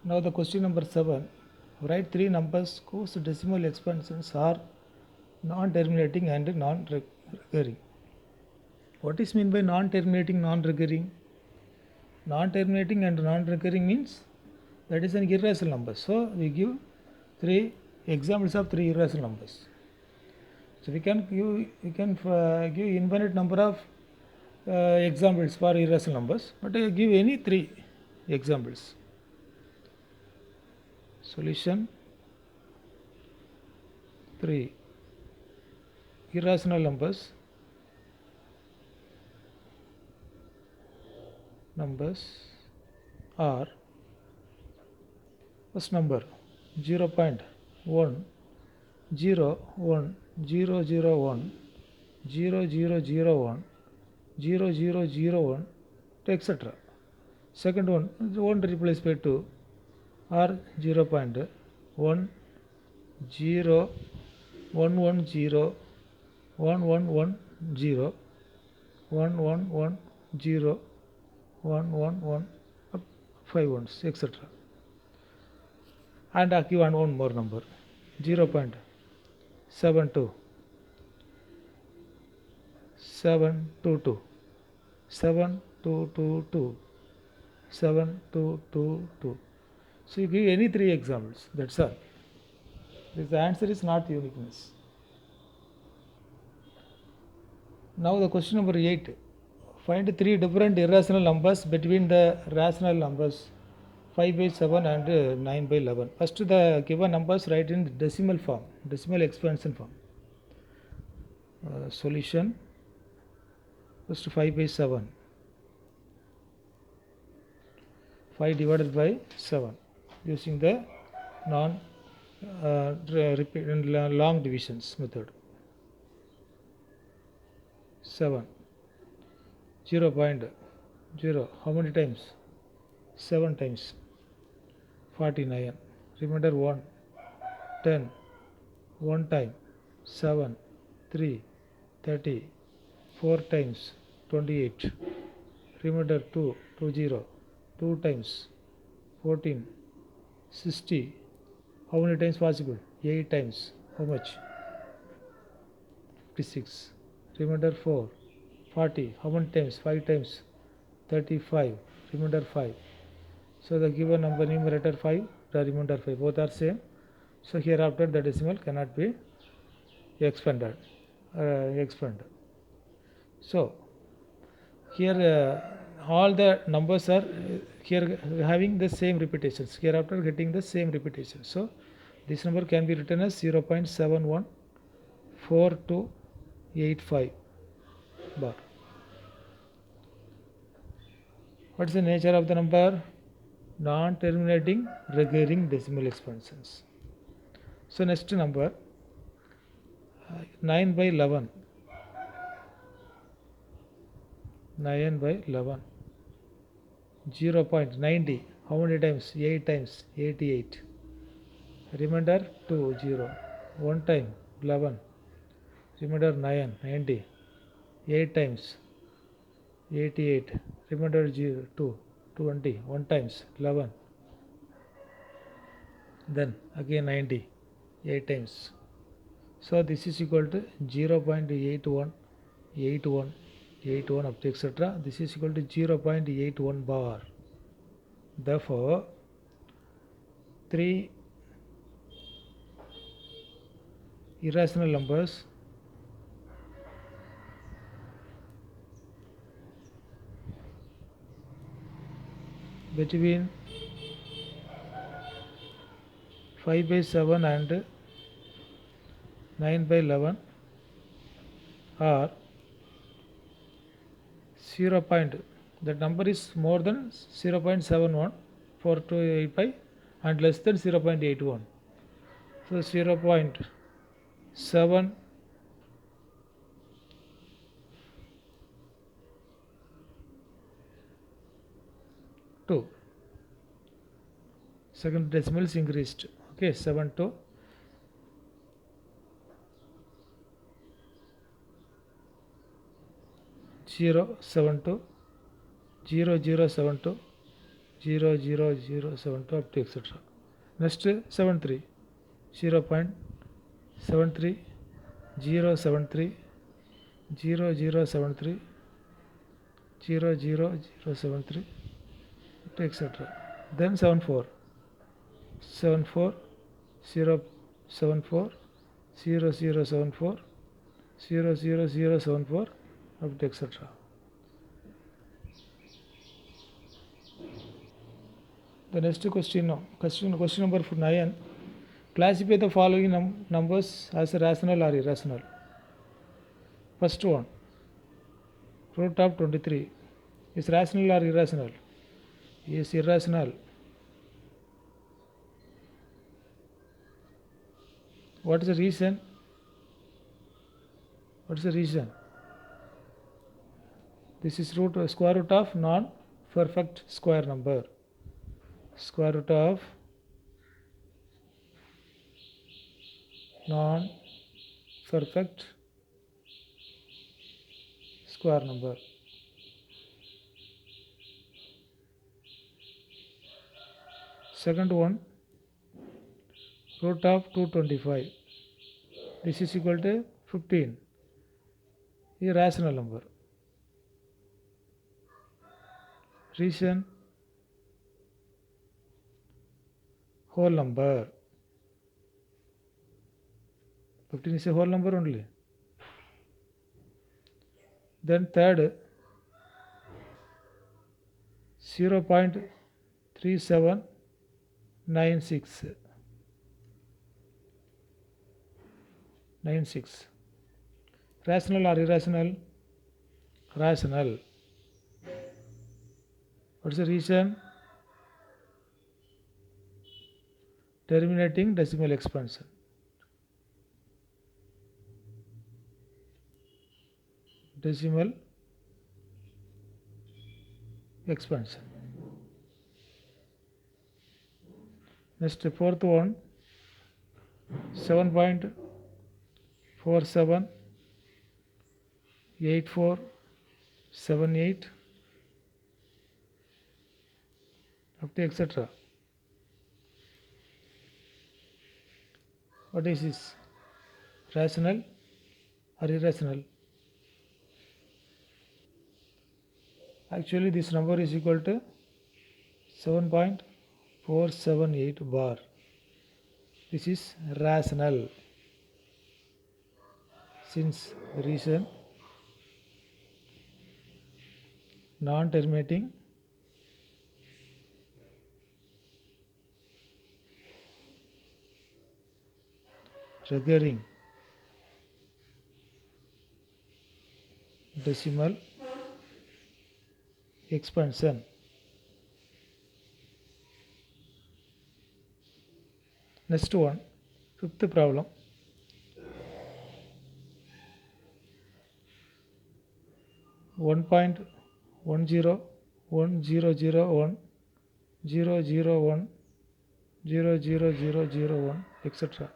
Now the question number 7. Write three numbers whose decimal expansions are non-terminating and non-recurring. What is meant by non-terminating, non-recurring? Non-terminating and non-recurring means that is an irrational number. So we give three examples of three irrational numbers. So we can give infinite number of examples for irrational numbers, but give any three examples. Solution 3. Irrational numbers are first number 0.1 0 1 0 0 1 0 0 0 1 0 0 0 1 etc. Second one 1 replaced by 2 or 0.1 0 1 1 0 1 1 1 0 1 1 1 0 1 1 1 up 5 ones etc. And give one more number 0.72 722 7222 7222. So you give any three examples, that's all. The answer is not uniqueness. Now the question number 8. Find three different irrational numbers between the rational numbers 5 by 7 and 9 by 11. First the given numbers write in decimal form, decimal expansion form. Solution first 5 by 7. 5 divided by 7 using the long divisions method. 7 0.0 how many times? 7 times 49. Remainder 1 10 1 time 7 3 30 4 times 28. Remainder 2 20 2 times 14 60. How many times possible? 8 times. How much? 56. Remainder 4 40. How many times? 5 times 35. Remainder 5. So the given number numerator 5, the remainder 5, both are same. So hereafter the decimal cannot be expanded. So here all the numbers are here having the same repetitions. Hereafter getting the same repetition. So this number can be written as 0.714285 bar. What is the nature of the number? Non-terminating recurring decimal expansions. So next number 9 by 11. 9 by 11. 0.90. How many times? 8 times 88. Remainder 2 0. 1 time 11. Remainder 9 90. 8 times 88. Remainder 0 2 20. 1 times 11. Then again 90. 8 times. So this is equal to 0.81 81 81 up to etc. This is equal to 0.81 bar. Therefore, three irrational numbers between 5 by 7 and 9 by 11 are 0. That number is more than 0.714285 and less than 0.81. So 0.7 2. Second decimal is increased. Okay, 7 to 0 7 to 0 0 7 to 0.0072 up to etc. Next 73 0.73 073 0073 00073 up to etc. Then 74 74 074 0074 00074 up to etc. The next question now, question number 9. Classify the following numbers as rational or irrational. First one, root of 23 is rational or irrational? Is irrational. What is the reason? What is the reason? This is square root of non-perfect square number. Square root of non-perfect square number. Second one, root of 225. This is equal to 15. Irrational number. Reason, whole number. 15 is a whole number only. Then third, 0.3796. 96. Rational or irrational? Rational. What's the reason? Terminating decimal expansion. Decimal expansion. Next, fourth one, 7.478478 up to etc. What is this? Rational or irrational? Actually, this number is equal to 7.478 bar. This is rational. Since the reason non-terminating recurring decimal expansion. Next one, fifth problem. 1.1001001001 etc.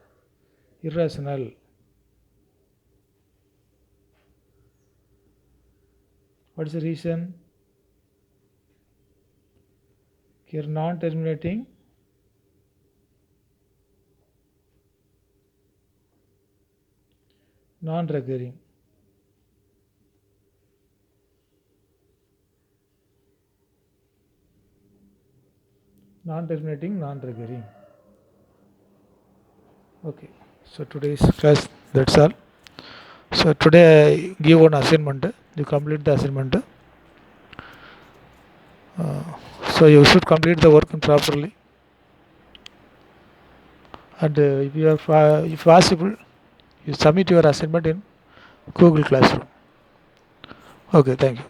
Irrational. What is the reason? Here non-terminating non-recurring. Non-terminating non-recurring. Okay, so today's class, that's all. So today I give one assignment. You complete the assignment. So you should complete the work properly. And if you are if possible, you submit your assignment in Google Classroom. Okay, thank you.